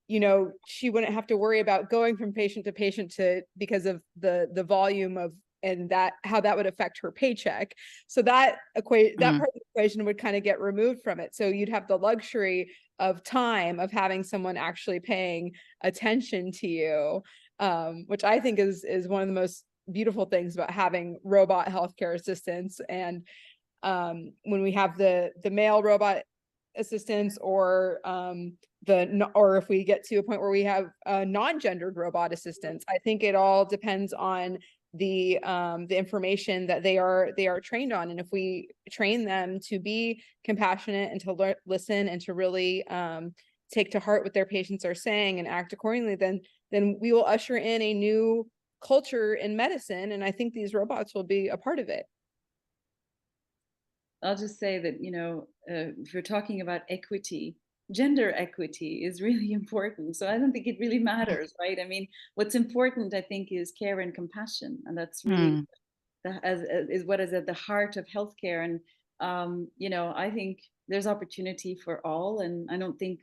you know, she wouldn't have to worry about going from patient to patient because of the volume of, and that how that would affect her paycheck. So that part of the equation would kind of get removed from it. So you'd have the luxury of time of having someone actually paying attention to you, which I think is one of the most beautiful things about having robot healthcare assistants. And when we have the male robot assistants, or if we get to a point where we have non-gendered robot assistants, I think it all depends on the information that they are trained on. And if we train them to be compassionate and to listen and to really take to heart what their patients are saying and act accordingly, then we will usher in a new culture in medicine, and I think these robots will be a part of it. I'll just say that, you know, if you're talking about equity, gender equity is really important. So I don't think it really matters, right? I mean, what's important, I think, is care and compassion, and that's really is what is at the heart of healthcare. And you know, I think there's opportunity for all, and I don't think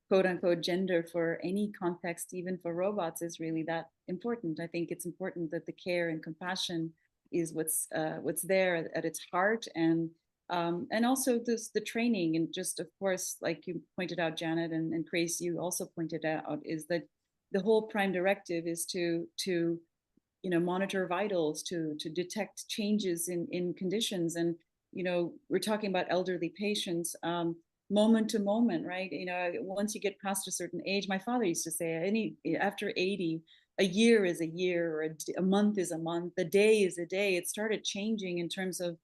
quote unquote gender for any context, even for robots, is really that important. I think it's important that the care and compassion is what's there at its heart, and also the training, and just of course, like you pointed out, Janet, and Grace, you also pointed out, is that the whole prime directive is to you know, monitor vitals, to detect changes in conditions. And you know, we're talking about elderly patients. moment to moment, right? Once you get past a certain age, my father used to say, after 80, a year is a year, or a month is a month, a day is a day. It started changing in terms of,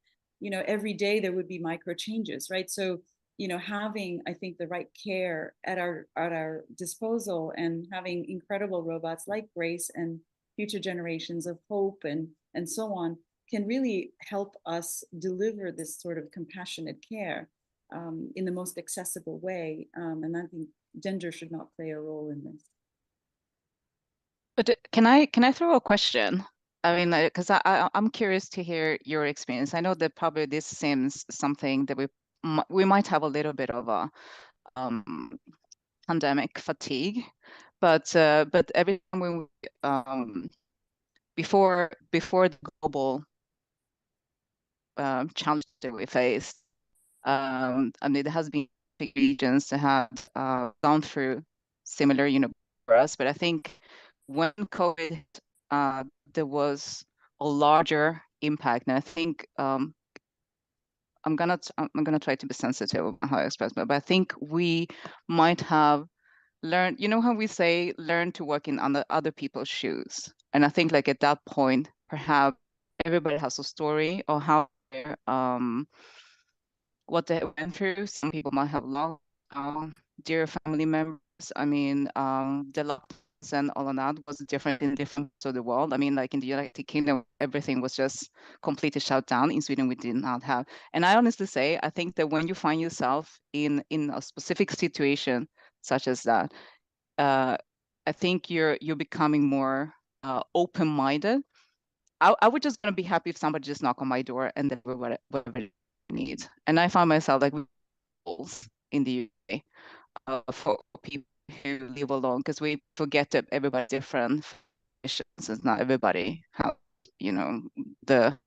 every day there would be micro changes, right? So, having, I think, the right care at our disposal, and having incredible robots like Grace and future generations of hope and so on, can really help us deliver this sort of compassionate care in the most accessible way. And I think gender should not play a role in this. But can I throw a question? I mean, because I'm curious to hear your experience. I know that probably this seems something that we might have a little bit of a pandemic fatigue, but every time we before the global challenge that we face, I mean, there has been big regions that have gone through similar, for us, but I think when COVID hit, there was a larger impact, and I think I'm gonna try to be sensitive about how I express it, but I think we might have learned, how we say, learn to walk in other people's shoes, and I think like at that point, perhaps everybody has a story or how what they went through. Some people might have lost dear family members. I mean, the lockdowns and all of that was different in different parts of the world. I mean, like in the United Kingdom, everything was just completely shut down. In Sweden, we did not have. And I honestly say, I think that when you find yourself in a specific situation such as that, I think you're becoming more open-minded. I would just gonna be happy if somebody just knock on my door and then whatever it needs. And I find myself like in the UK for people who live alone, because we forget that everybody's different. It's not everybody have, the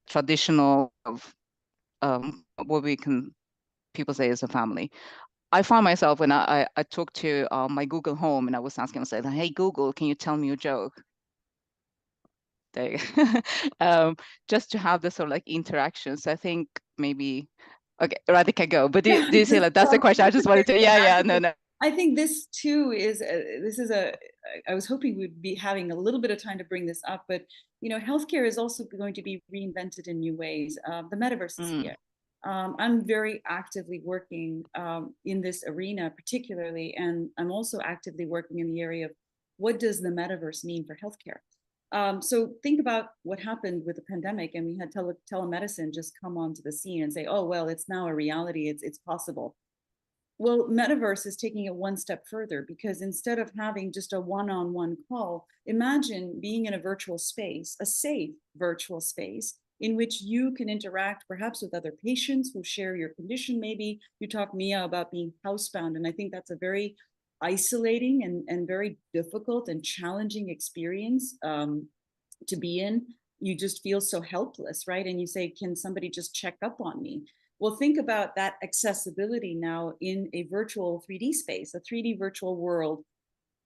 traditional of what people say is a family. I find myself when I talk to my Google Home, and I was asking myself, hey Google, can you tell me a joke? Just to have this sort of like interactions. I think maybe, okay, Radhika, go. But do you see like that's the question? I just wanted to, no. I think this too is I was hoping we'd be having a little bit of time to bring this up, but healthcare is also going to be reinvented in new ways. The metaverse is here. I'm very actively working in this arena particularly, and I'm also actively working in the area of what does the metaverse mean for healthcare? So think about what happened with the pandemic, and we had telemedicine just come onto the scene and say, oh, well, it's now a reality, it's possible. Well, metaverse is taking it one step further, because instead of having just a one-on-one call, imagine being in a virtual space, a safe virtual space, in which you can interact perhaps with other patients who share your condition. Maybe you talk, Mia, about being housebound, and I think that's a very isolating and very difficult and challenging experience to be in. You just feel so helpless, right? And you say, can somebody just check up on me? Well, think about that accessibility now in a virtual 3D space, a 3D virtual world.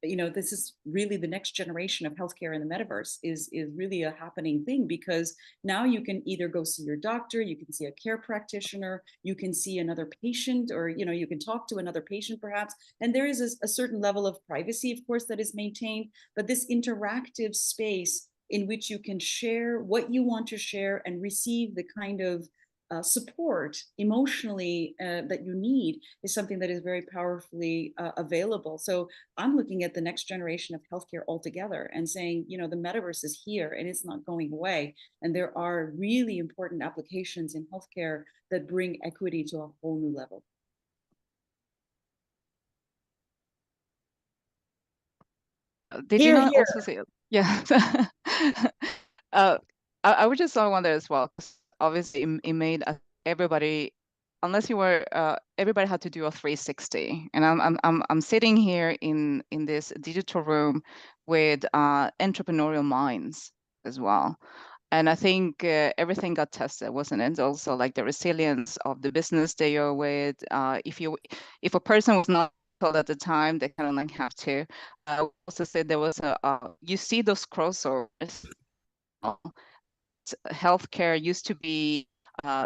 This is really the next generation of healthcare in the metaverse is really a happening thing, because now you can either go see your doctor, you can see a care practitioner, you can see another patient, or you can talk to another patient perhaps, and there is a certain level of privacy, of course, that is maintained, but this interactive space in which you can share what you want to share and receive the kind of support emotionally that you need is something that is very powerfully available. So I'm looking at the next generation of healthcare altogether and saying, the metaverse is here and it's not going away. And there are really important applications in healthcare that bring equity to a whole new level. Did you not also say it? Yeah. I would just wonder as well, obviously it made everybody, unless you were everybody had to do a 360, and I'm sitting here in this digital room with entrepreneurial minds as well, and I think everything got tested, wasn't it? Also like the resilience of the business that you're with. If a person was not told at the time, they kind of like have to. I also said there was you see those crossovers. Healthcare used to be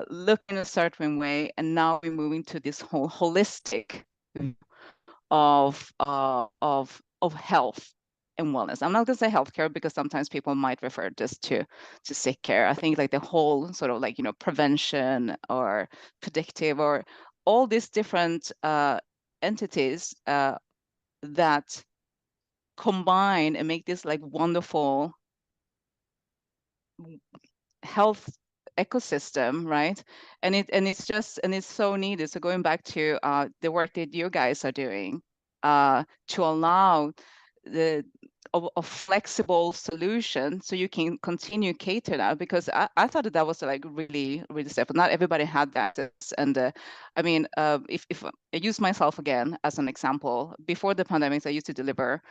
look in a certain way, and now we're moving to this whole holistic view of health and wellness. I'm not going to say healthcare because sometimes people might refer this to sick care. I think like the whole sort of like, you know, prevention or predictive or all these different entities that combine and make this like wonderful health ecosystem, right? And it's so needed. So going back to the work that you guys are doing to allow a flexible solution so you can continue cater that, because I thought that was like really simple. Not everybody had that. And I mean, if I use myself again as an example, before the pandemic, I used to deliver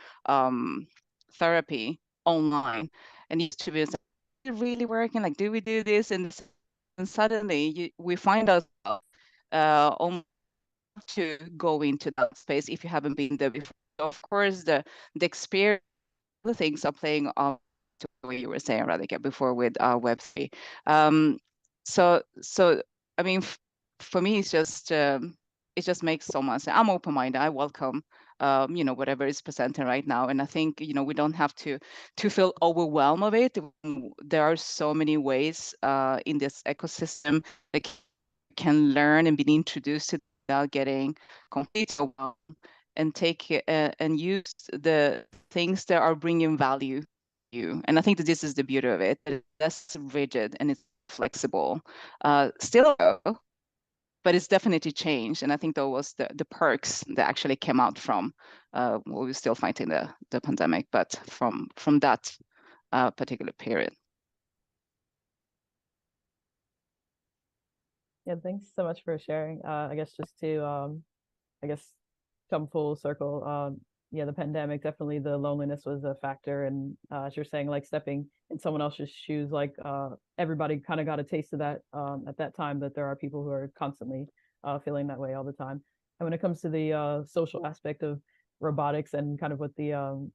therapy online, and it used to be really working, like, do we do this? And suddenly we find ourselves on to go into that space if you haven't been there before. Of course, the experience, the things are playing on to what you were saying, Radhika, before with Web3. So I mean, for me, it's just it just makes so much sense. I'm open-minded. I welcome you know, whatever is presented right now, and I think, you know, we don't have to feel overwhelmed of it. There are so many ways in this ecosystem that can learn and be introduced to without getting completely overwhelmed, and take and use the things that are bringing value to you. And I think that this is the beauty of it. It's less rigid and it's flexible. Still, but it's definitely changed. And I think that was the perks that actually came out from, well, we're still fighting the pandemic, but from that particular period. Yeah, thanks so much for sharing. I guess just to, I guess, come full circle, yeah, the pandemic, definitely the loneliness was a factor. And as you're saying, like stepping in someone else's shoes, like everybody kind of got a taste of that at that time, that there are people who are constantly feeling that way all the time. And when it comes to the social aspect of robotics and kind of what the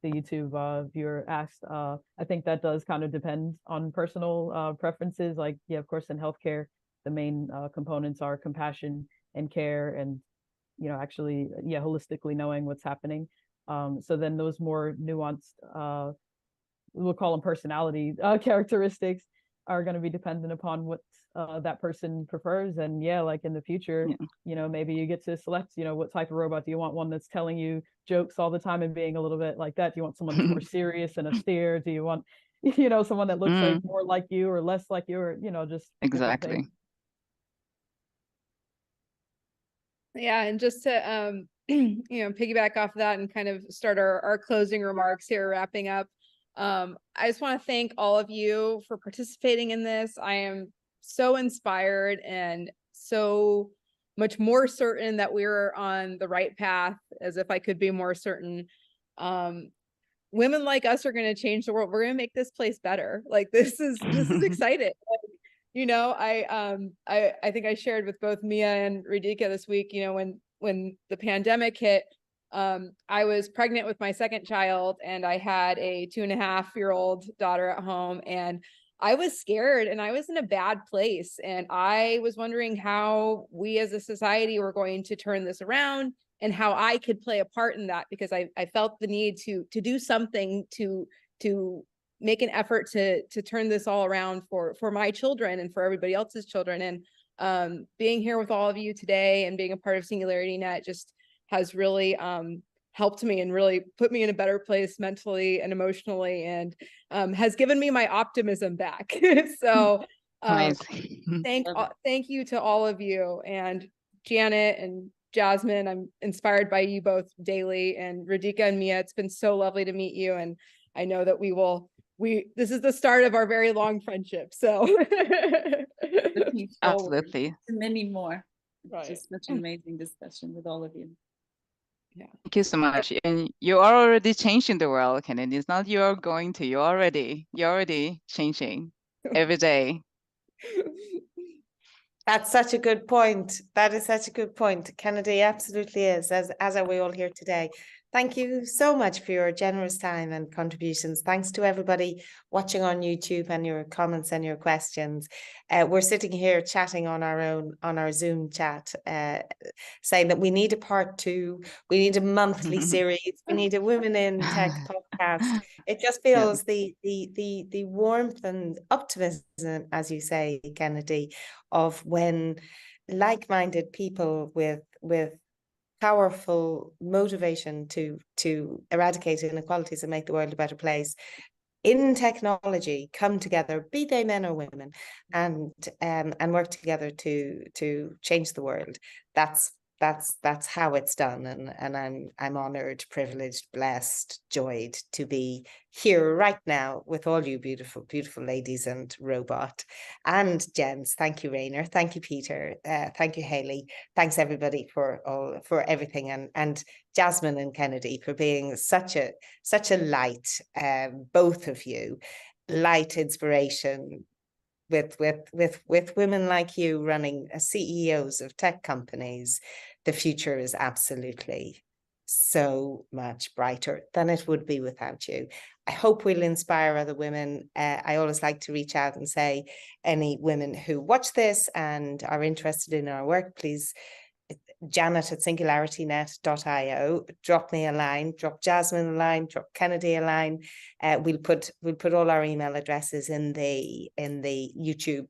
YouTube viewer asked, I think that does kind of depend on personal preferences. Like, yeah, of course, in healthcare, the main components are compassion and care, and you know, actually, yeah, holistically knowing what's happening. So then those more nuanced, we'll call them personality characteristics, are going to be dependent upon what that person prefers. And yeah, like in the future, you know, maybe you get to select, you know, what type of robot do you want? One that's telling you jokes all the time and being a little bit like that? Do you want someone that's more serious and austere? Do you want, you know, someone that looks like more like you or less like you, or, you know, just exactly. Yeah, and just to you know, piggyback off of that and kind of start our closing remarks here, wrapping up. I just want to thank all of you for participating in this. I am so inspired and so much more certain that we're on the right path, as if I could be more certain. Women like us are going to change the world. We're going to make this place better. Like, this is exciting. Like, you know, I think I shared with both Mia and Radhika this week, you know, when the pandemic hit, I was pregnant with my second child, and I had a 2.5-year-old daughter at home, and I was scared and I was in a bad place. And I was wondering how we as a society were going to turn this around and how I could play a part in that, because I felt the need to do something to make an effort to turn this all around for my children and for everybody else's children. And being here with all of you today and being a part of SingularityNET just has really helped me and really put me in a better place mentally and emotionally, and has given me my optimism back. So thank you to all of you, and Janet and Jasmine. I'm inspired by you both daily, and Radhika and Mia, it's been so lovely to meet you, and I know that this is the start of our very long friendship. So absolutely, many more. Right. Just such an amazing discussion with all of you. Yeah. Thank you so much. And you are already changing the world, Kennedy. It's not you're going to, you're already changing every day. That's such a good point. That is such a good point. Kennedy absolutely is, as are we all here today. Thank you so much for your generous time and contributions. Thanks to everybody watching on YouTube and your comments and your questions. We're sitting here chatting on our Zoom chat, saying that we need a part 2, we need a monthly series, we need a Women in Tech podcast. It just feels the warmth and optimism, as you say, Kennedy, of when like-minded people with powerful motivation to eradicate inequalities and make the world a better place in technology come together, be they men or women, and work together to change the world. That's how it's done, and I'm honored, privileged, blessed, joyed to be here right now with all you beautiful ladies and robot and gents. Thank you, Rainer. Thank you, Peter. Thank you, Haley. Thanks everybody for everything, and Jasmine and Kennedy for being such a light, both of you, light inspiration. With women like you running CEOs of tech companies, the future is absolutely so much brighter than it would be without you. I hope we'll inspire other women. I always like to reach out and say, any women who watch this and are interested in our work, please, Janet at SingularityNET.io, drop me a line, drop Jasmine a line, drop Kennedy a line. We'll put all our email addresses in the YouTube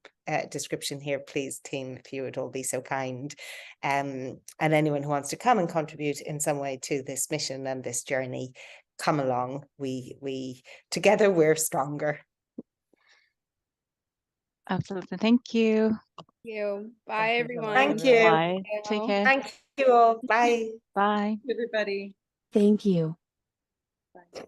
description here, please, team, if you would all be so kind. And anyone who wants to come and contribute in some way to this mission and this journey, come along. We together we're stronger. Absolutely. Thank you. You. Bye, Thank you so everyone. much, Thank you. everyone. Bye. Take care. Thank you all. Bye. Bye. Everybody. Thank you. Bye.